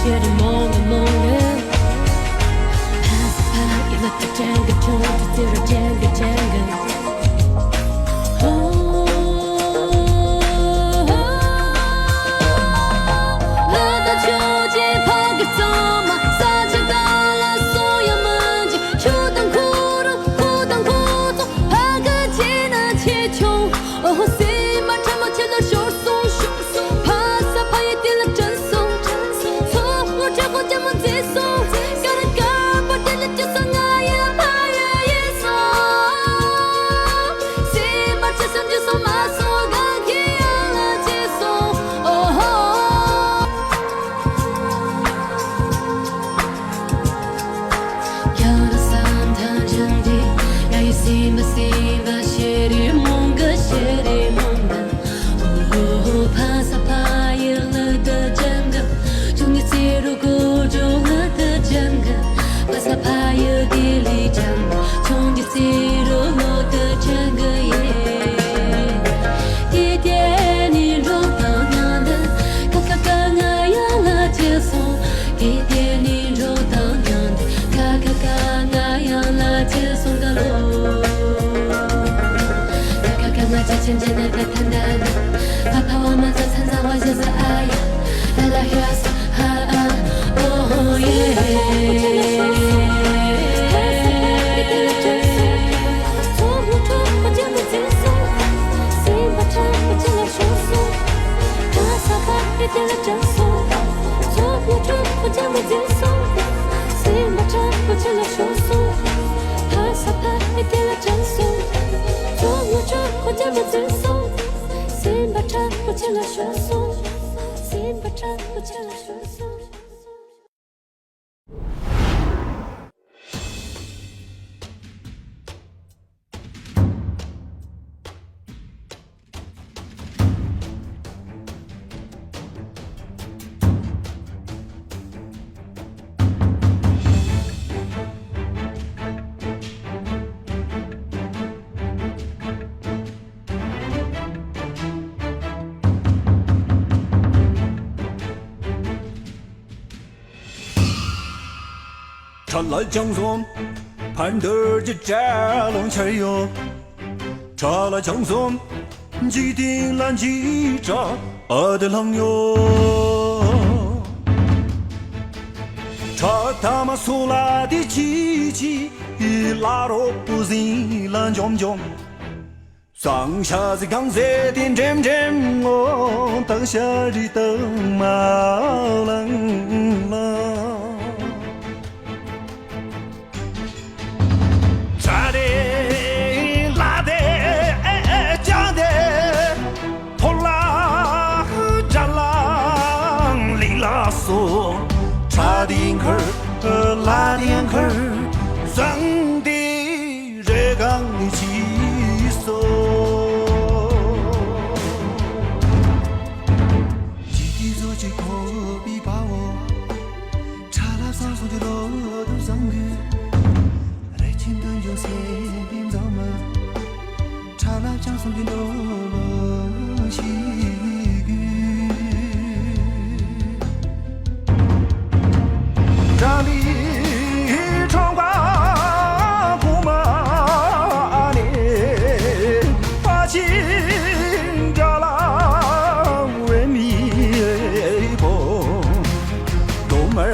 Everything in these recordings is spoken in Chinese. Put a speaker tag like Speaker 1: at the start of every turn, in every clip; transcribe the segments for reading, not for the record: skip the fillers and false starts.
Speaker 1: 写的梦的梦人，怕死怕一了的整个冲突自然整个整个。渐渐的在谈谈，怕怕我们在参杂我就是爱呀，来来 here's 哦耶。错误错我将会结束，心把唱不进了说诉，他撒把一点了真诉，错误错我将会结束，心把唱不进了说诉，他撒把一点了真诉。我将不自送，心把唱不见了说送，心把唱不见了说送。
Speaker 2: 查来江松，盼得这寨龙前哟。查来江松，几顶蓝几扎的狼哟。查他妈苏拉的机器，拉罗不行蓝炯炯。上下是刚才点点点我，当下的灯马冷了。插点口儿，拉点口儿，生的热刚的气手。几滴做起可比把握，插了上手就落都上去，来青灯就先边走嘛，插了江上就落西。这里闯关不马年，把情叫郎为迷风，东门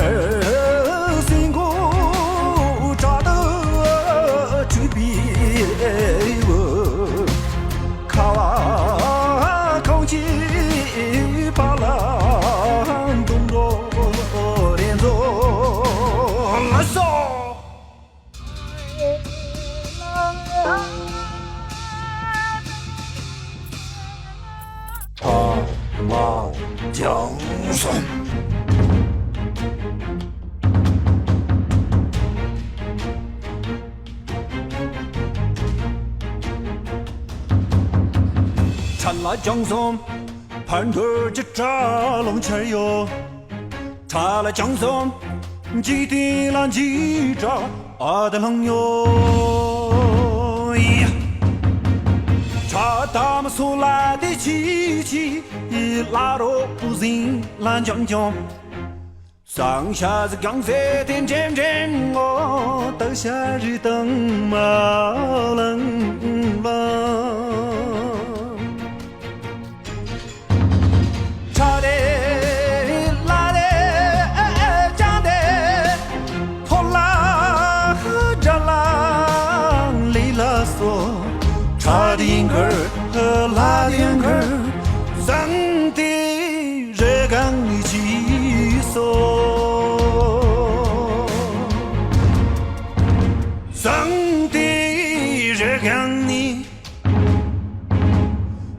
Speaker 2: 辛苦找得去比我，卡哇空气把浪动作。江松，查来江松，盼得这扎龙前哟。查来江松，几滴蓝几扎的狼哟。查他们所来的机器。拉罗不行蓝炯炯，上下是刚才天渐渐我到夏日等马冷冷，差的拉的加的拖拉扎拉里拉嗦，差的应儿和拉的应儿，上的热干一起嗦。上帝热干你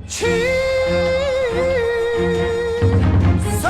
Speaker 2: 去嗦。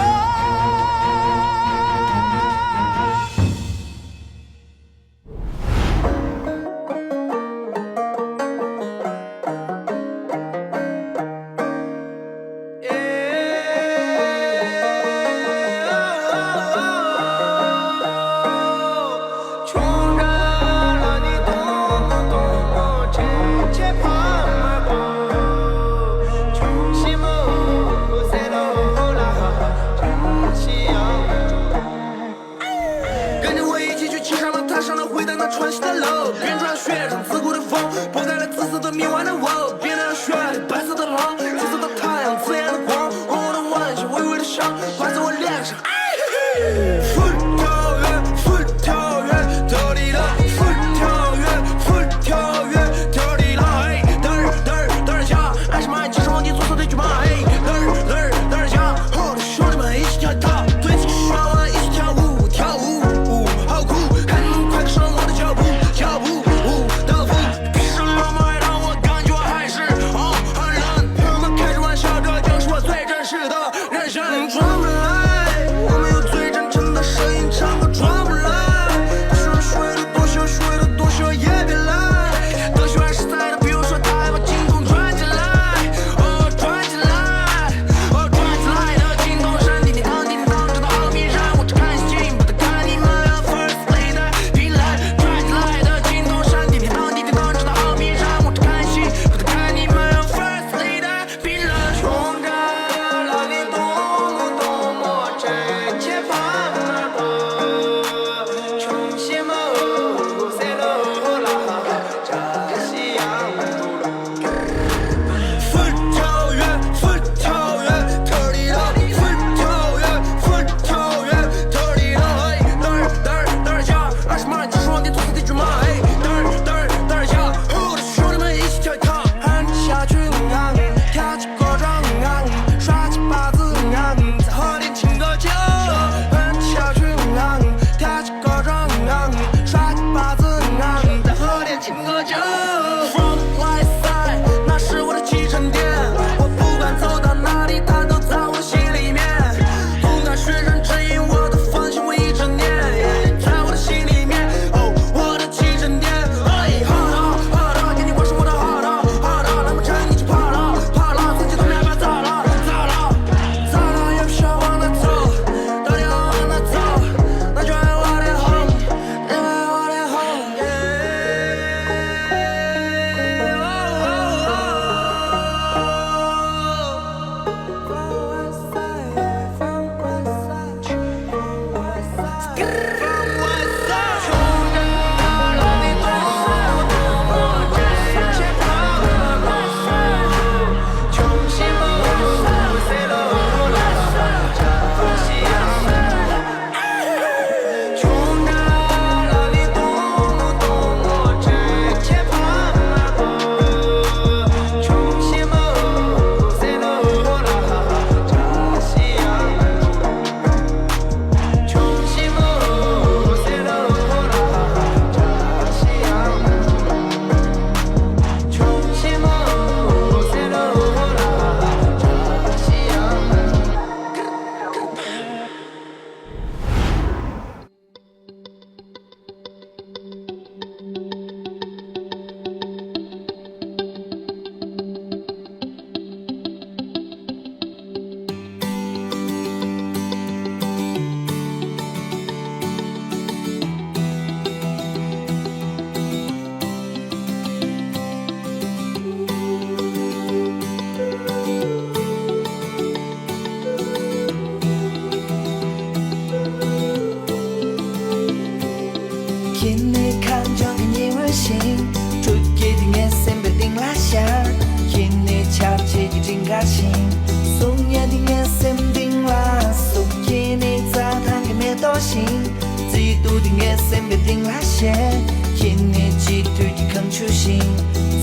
Speaker 3: 多心，自己笃定也身别定那些，今年几对的肯出心，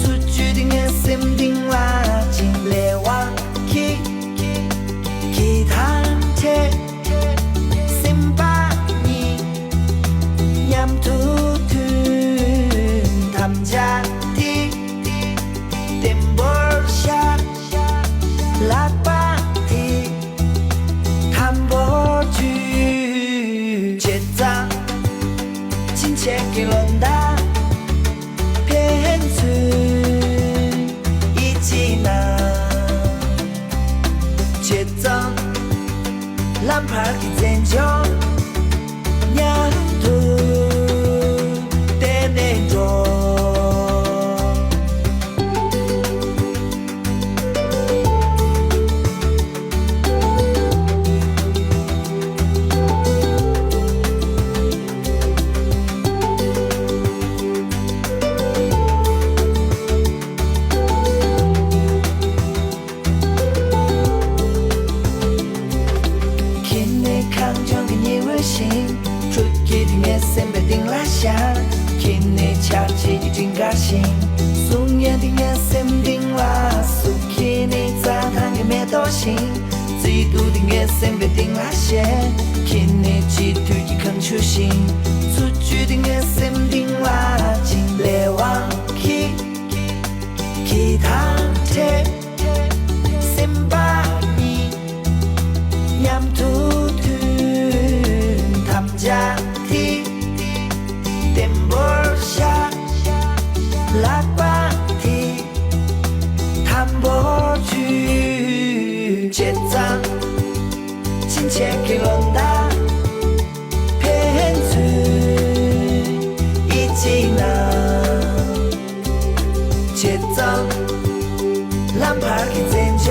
Speaker 3: 出去的也身定拉近来往去，其他切，心把你念突突，他们家的电波下喇叭的弹拨剧，节奏亲切给轮到片子一起拿，节奏蓝牌的研究，娘度的那种。出去的眼神被定拉下，看你恰起的真高兴，松眼的眼神定拉苏，看你咋谈的没多心，自己笃定眼神被定拉下，看你企图的肯出心，出去的眼神定拉进来往去，其他切，先把你念突突。家的电波下喇叭的弹拨剧，节奏亲切给轮到片子一起拿，节奏蓝牌的研究。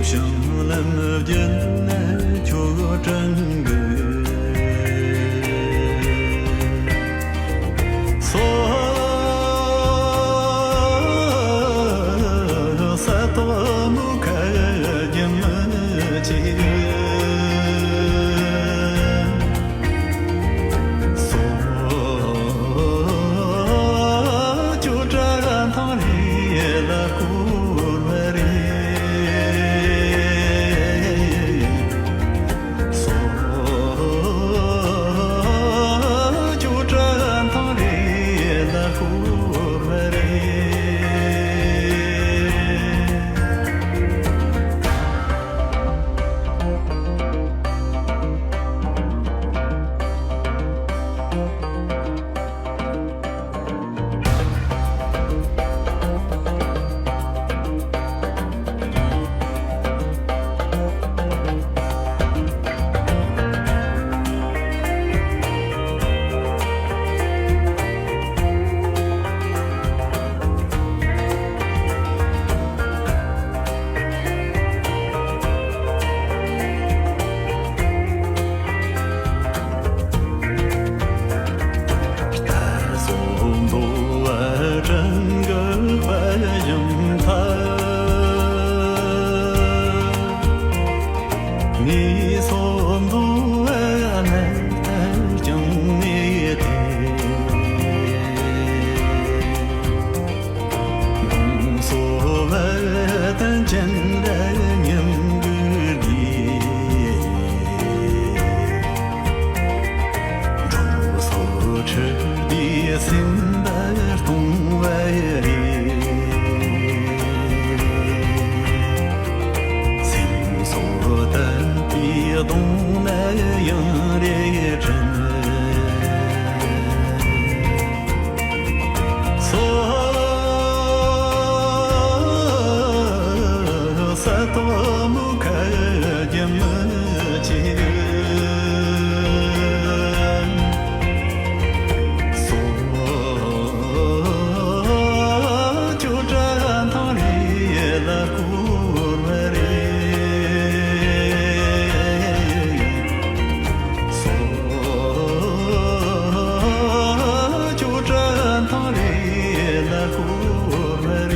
Speaker 4: 想了么？
Speaker 2: 吃的心的东外里，心所的别东那样的真。多么看见么见，所就站他里了古来里，所就站他里了古来里。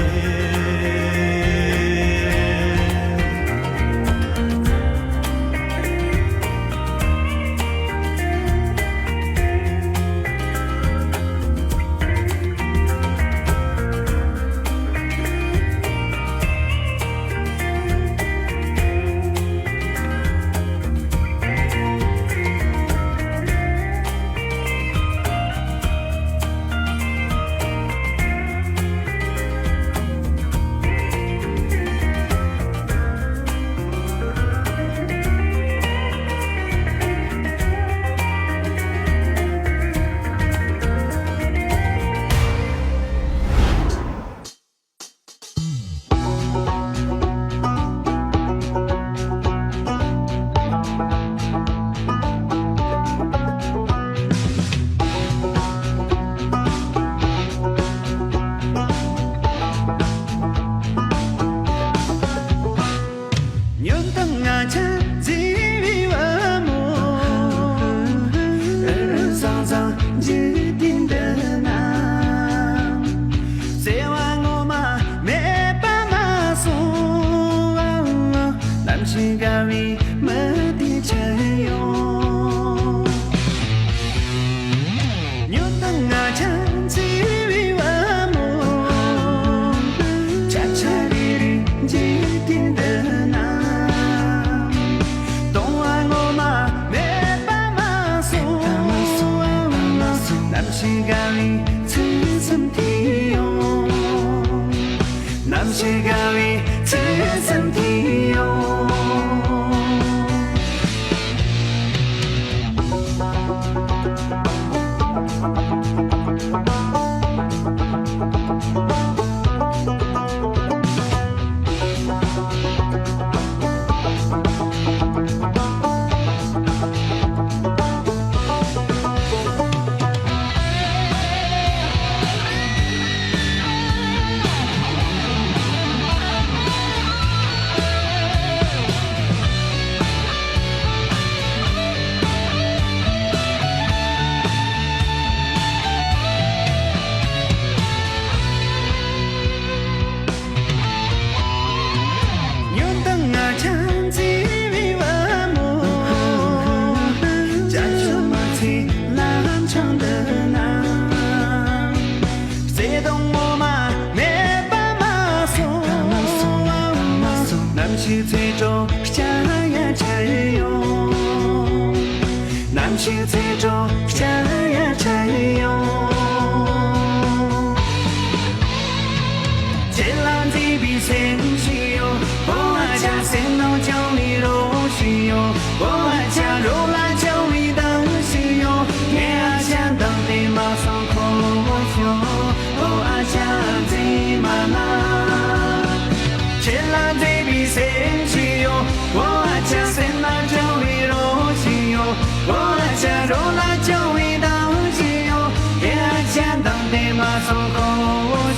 Speaker 3: 马松口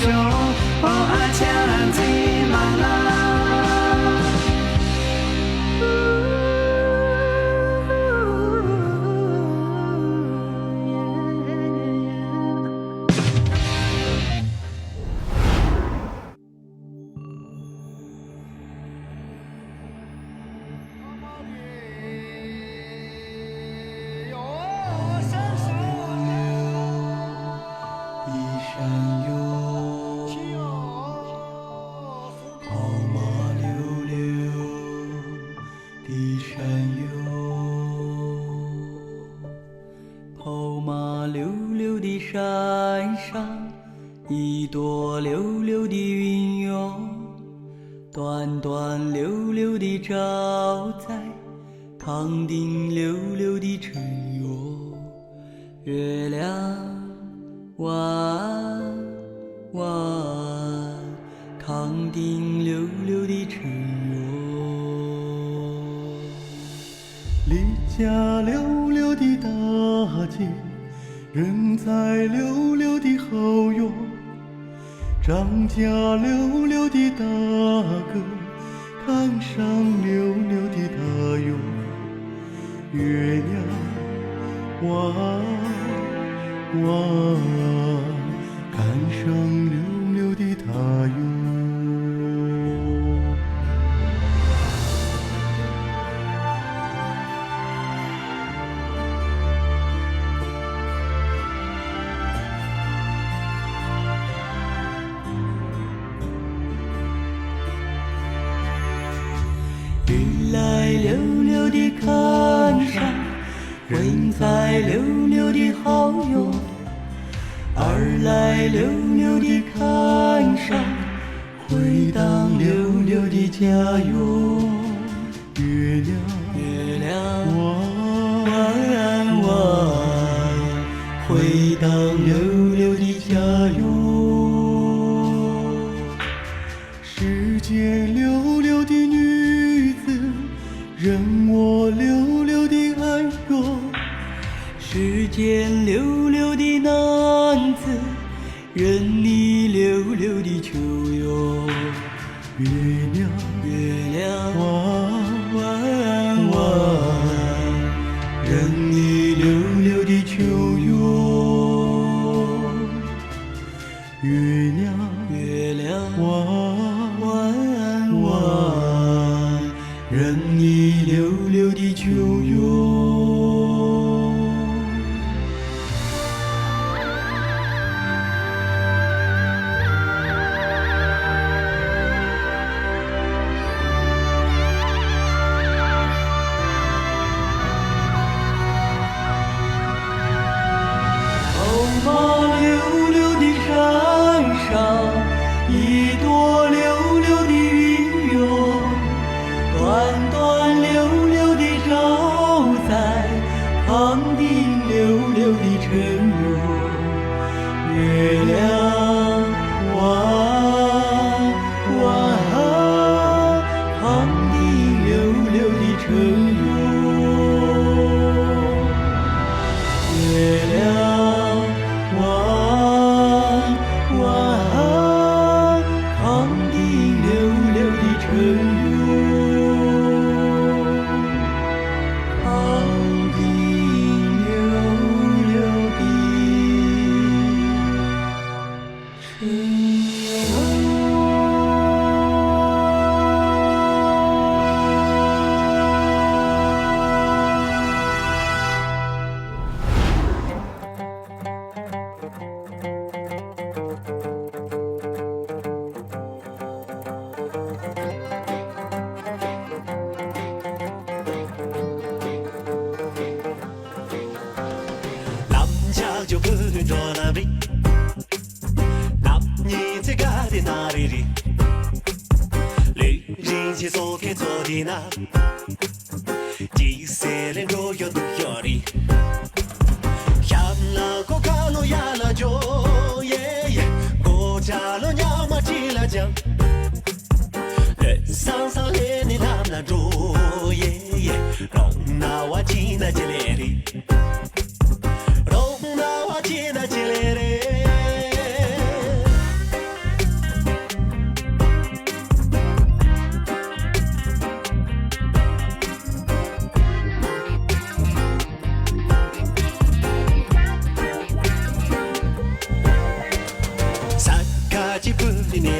Speaker 3: 秀，我爱讲最麻辣。溜溜的山上，一朵溜溜的云哟，端端溜溜地照在康定溜溜的城哟。月亮弯弯，康定溜溜的城哟。
Speaker 4: 离家溜溜的大姐，人在溜溜的后院。张家溜溜的大哥，看上溜溜的大哟。月亮弯弯，看上溜溜的大哟。
Speaker 3: 云来溜溜地看上，人在溜溜的好哟。儿来溜溜地看上，回荡溜溜的家哟。
Speaker 4: 月亮
Speaker 3: 弯弯，回荡溜溜的家哟。
Speaker 4: 世间溜溜的女子，任我溜溜的爱哟。
Speaker 3: 世间溜溜的男子，任你溜溜的求哟。
Speaker 4: 月亮
Speaker 3: 弯弯，任你溜溜的求哟。
Speaker 4: 月亮
Speaker 3: 弯弯，任你溜溜的求哟。溜溜的山上，一朵溜溜的云哟，端端溜溜地照在康定溜溜的城哟。月亮弯弯，康定溜溜的城哟。月亮弯弯，康定溜溜的城哟。康定溜溜的城哟。
Speaker 2: 就跟着那里，那你在干的哪里里？旅人去做开做的那，第三人都要都要的，想了个卡路亚了就耶耶，国家了娘嘛起了讲，人上上来你他们那住耶耶，让那我进那进来的。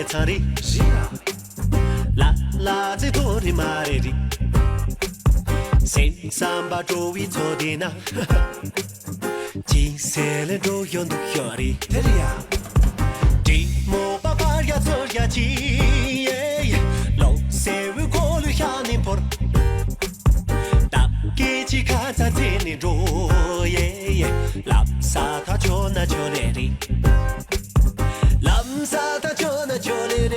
Speaker 2: Tari, la la ze tori mariri, sen samba jovi todina, ji sele do yon do yori, teria, di mo babaria zoria ji, lo se we go lu hanin por, da ki ji ka za zeni do, la
Speaker 5: 沙他就那就来的，蓝沙他就那就来的，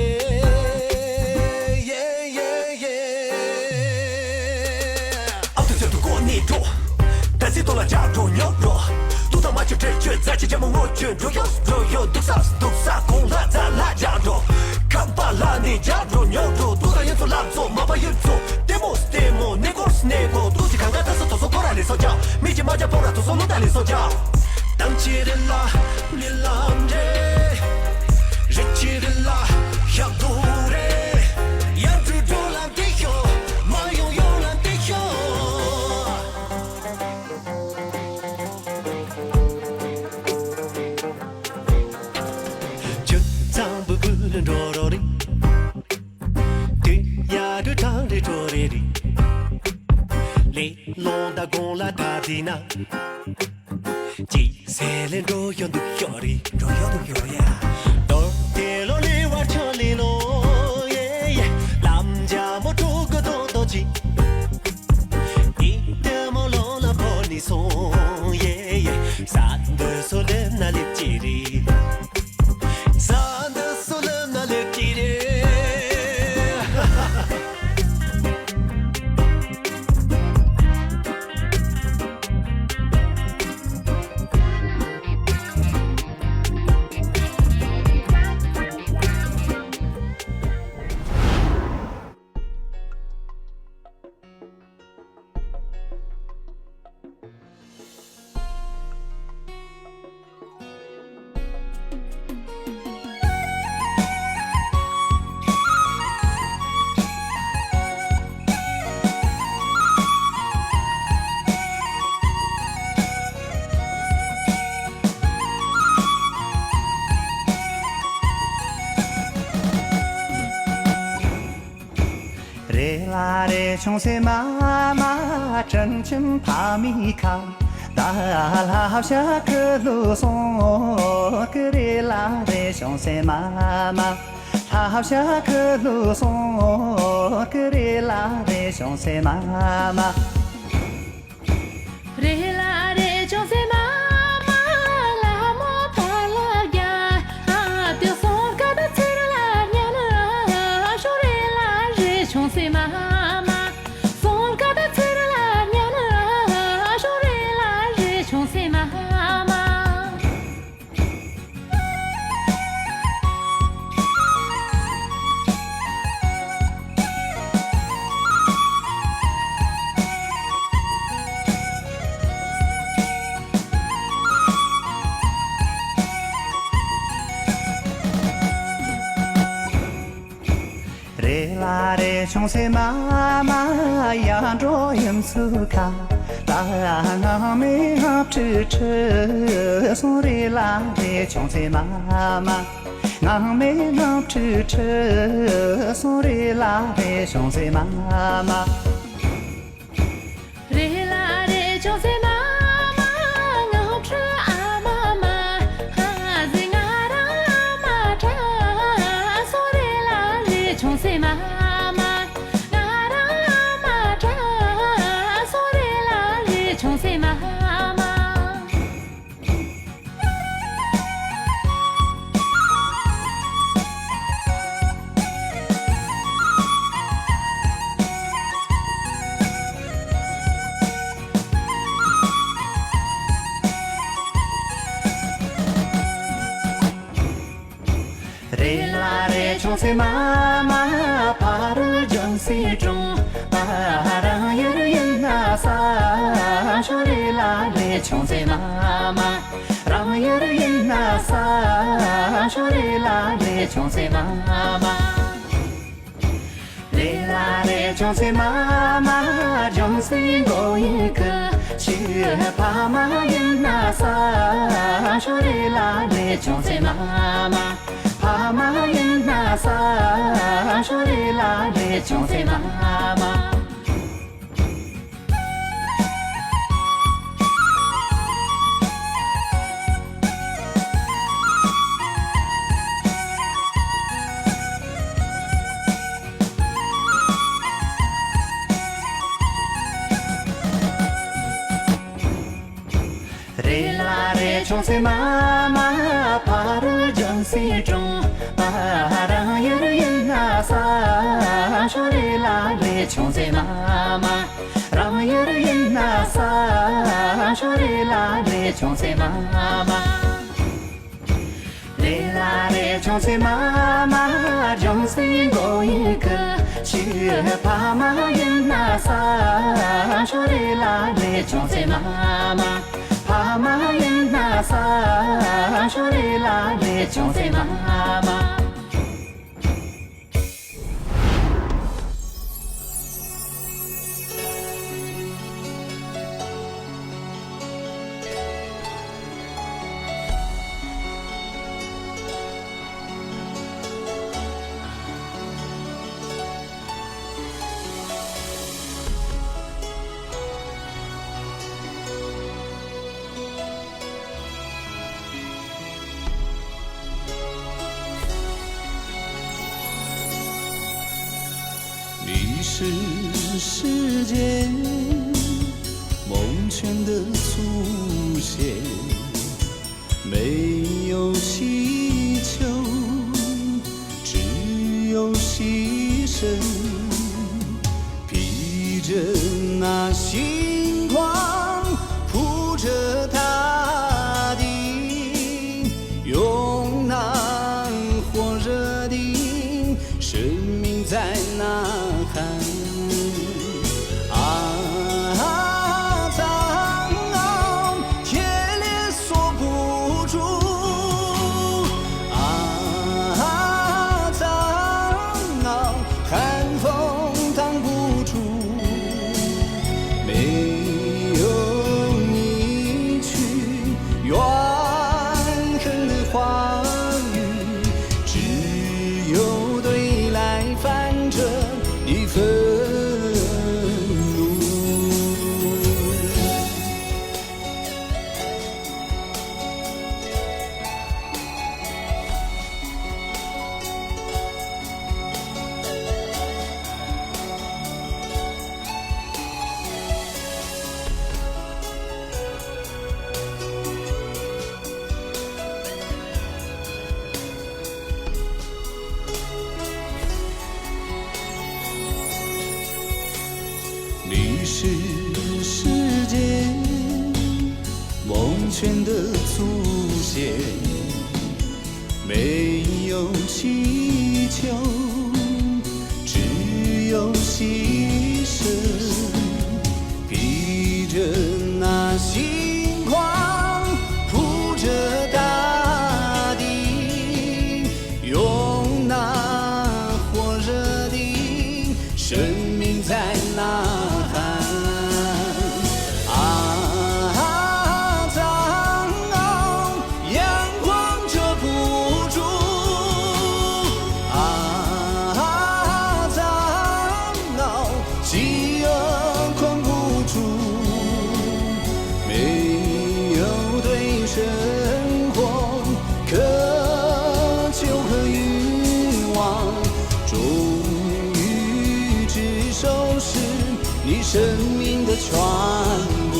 Speaker 5: 耶耶耶。奥特这度过你多，但是多了加入牛肉，路上马就直觉在这节目我卷入有多少公了咱俩加入，看把拉你加入牛肉，多少元素拉做马把元素。demo nego 都是看看他是多少过来的手脚，没见马家跑了多少弄带的手脚，当起的啦，你浪着，日起的啦，要不的，养猪猪浪的哟，马用有浪的哟。就唱不能着着的。就唱的着的的，雷龙打工啦打的那，几岁人都要都要的，都要呀。到铁路里玩车里喽，耶耶，咱家么住个多近，一点么老了把你送，耶耶，三的手人那里记的，三的手人那里记的。
Speaker 2: 穷塞妈妈真正怕米卡，大老下个路送个里拉的穷塞妈妈，老下个路送个里拉的穷塞妈妈，
Speaker 1: 里拉的穷塞妈妈，拉莫帕拉呀，啊，丢送个的吃啦呀啦，说里拉的穷塞妈妈。
Speaker 2: 穷塞妈妈养着银子卡，大俺们吃吃，送里拉的穷塞妈妈，俺们吃吃，送里拉的穷塞妈妈，
Speaker 1: 里拉的穷塞妈妈，俺吃阿妈妈，哈子俺让阿妈吃，送里拉的穷塞妈妈。穷塞妈妈，
Speaker 2: 里拉的穷塞妈妈，怕的正西中，怕让人那啥，说里拉的穷塞妈妈，让人那啥，说里拉的穷塞妈妈，里拉的穷塞妈妈，穷塞我一个，却怕妈人那啥，说里拉的穷塞妈妈。怕妈人那啥，说里拉的穷塞妈妈。
Speaker 3: Re la re chong se ma ma pa ru jang si chong pa ra yer yin na sa sho re la re chong se ma ma ra yer yin na sa sho re la re chong se ma ma Re la re chong se ma ma jong si go yi ke shi pa ma yin na sa sho re la re chong se ma ma pa ma yin na sa sho re la re chong se ma ma
Speaker 2: 你是世间梦泉的出现，没有祈求，只有牺牲，披着那星光，铺着大地，用那火热的生命在呐喊。你是世间梦泉的出现，没有祈求，只有牺牲，披着那星光，铺着大地，用那火热的生命在呐喊。饥饿困不住，没有对生活渴求和欲望，终于只收拾你生命的全部。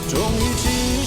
Speaker 2: 终于只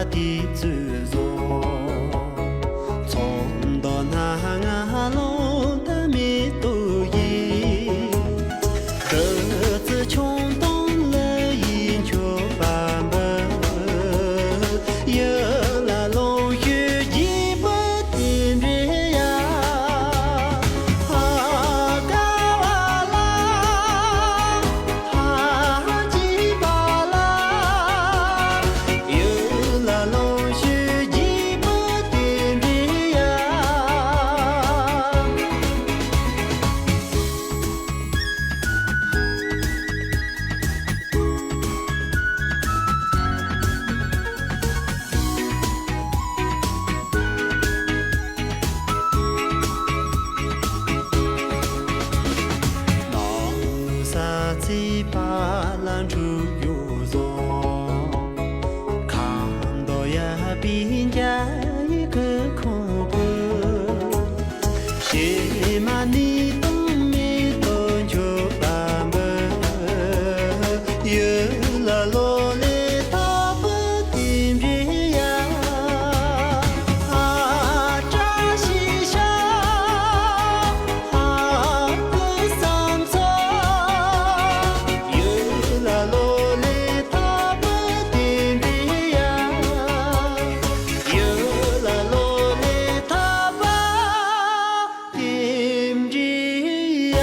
Speaker 3: 的自由，从到那阿龙的米都伊，各自穷东了饮酒版本，有了龙玉一不定日呀，哈嘎哇啦，哈吉巴啦，有了龙玉一不定日呀。老啥子把兰竹有种，看到呀别家一个恐怖，谁嘛你都没懂就版本，有了落来他不定日呀，啊扎西沙，啊不上草，有了落来他不定日呀，有了落来他不定日呀。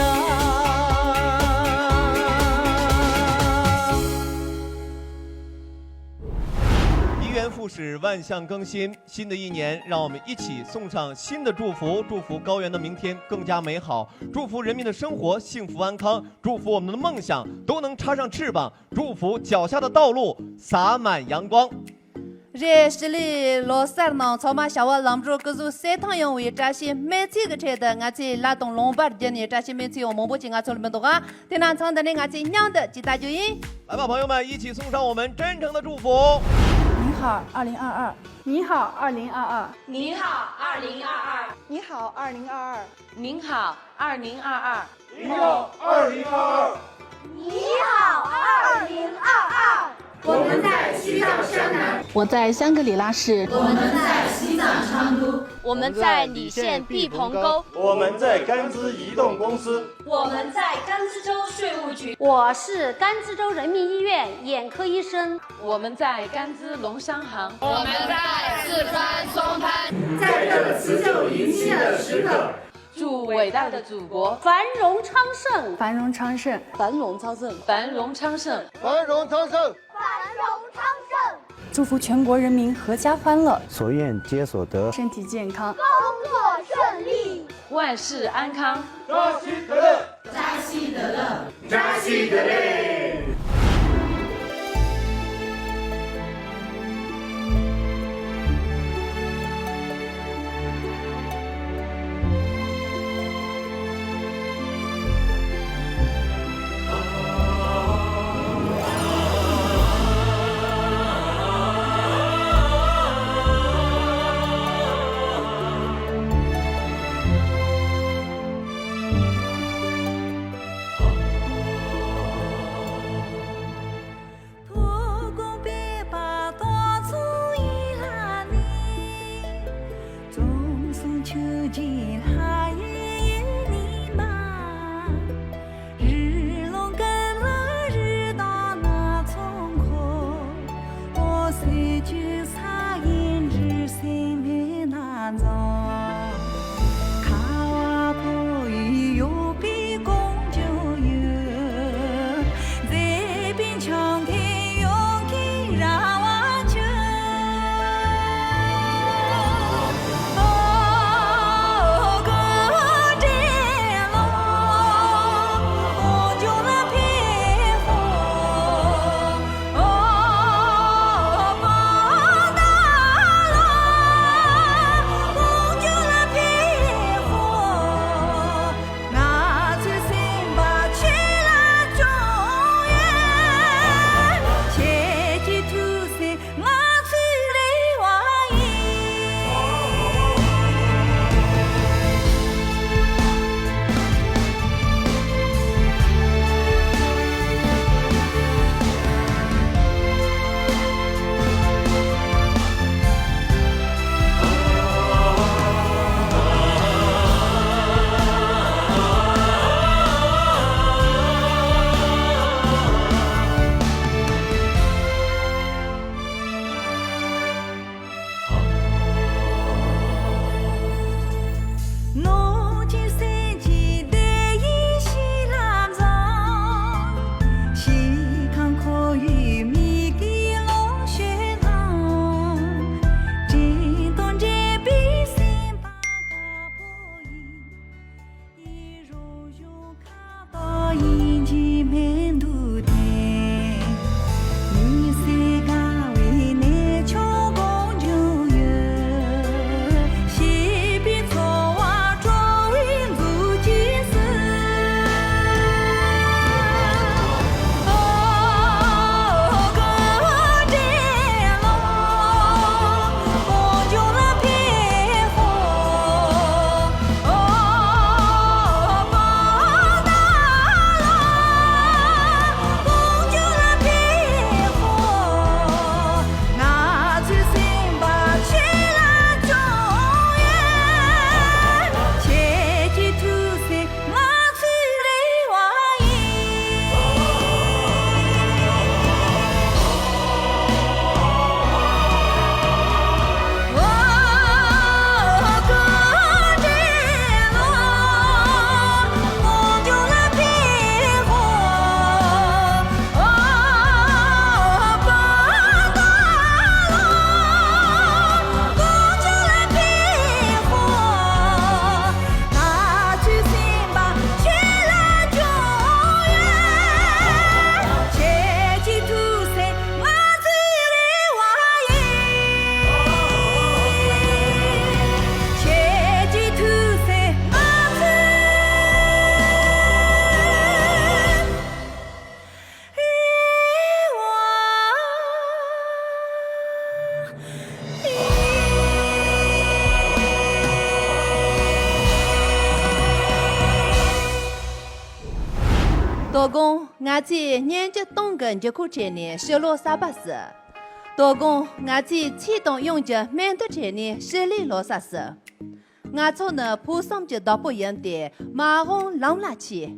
Speaker 6: 一元复始，万象更新。新的一年，让我们一起送上新的祝福，祝福高原的明天更加美好，祝福人民的生活幸福安康，祝福我们的梦想都能插上翅膀，祝福脚下的道路洒满阳光。
Speaker 7: 热是里老三呢，草马小娃拦住各种三趟用为这些每次个车的，俺在拉动龙巴的呢，这些每次用蒙古金俺从里面多啊，在南昌的呢，俺在娘的几大九音。
Speaker 6: 来吧，朋友们，一起送上我们真诚的祝福。
Speaker 8: 您好，2022。你好，2022。
Speaker 9: 您好，2022。
Speaker 8: 你好，2022。
Speaker 9: 您好，2022。
Speaker 5: 你好，2022。
Speaker 1: 你好，2022。
Speaker 9: 我们在西藏山南，
Speaker 8: 我在香格里拉市。
Speaker 9: 我们在西藏昌都，我们在理县毕棚沟，
Speaker 5: 我们在甘孜移动公司，
Speaker 9: 我们在甘孜州税务局，
Speaker 1: 我是甘孜州人民医院眼科医生。
Speaker 9: 我们在甘孜龙商行，
Speaker 10: 我们在四川松潘，
Speaker 9: 在这辞旧迎新的时刻，祝伟大的祖国
Speaker 1: 繁荣昌盛，
Speaker 8: 繁荣昌盛，
Speaker 9: 繁荣昌盛，繁荣昌盛，
Speaker 5: 繁荣昌盛。
Speaker 1: 繁荣昌盛，
Speaker 8: 祝福全国人民阖家欢乐，
Speaker 3: 所愿皆所得，
Speaker 8: 身体健康，
Speaker 1: 工作顺利，
Speaker 9: 万事安康，
Speaker 5: 扎西德勒，
Speaker 9: 扎西德勒，
Speaker 5: 扎西德勒。
Speaker 7: 多公俺在年纪东根就口前呢，失落380。多公俺在启动用着面对前呢，失利落30。俺从呢普桑就到不赢的马红浪拉起。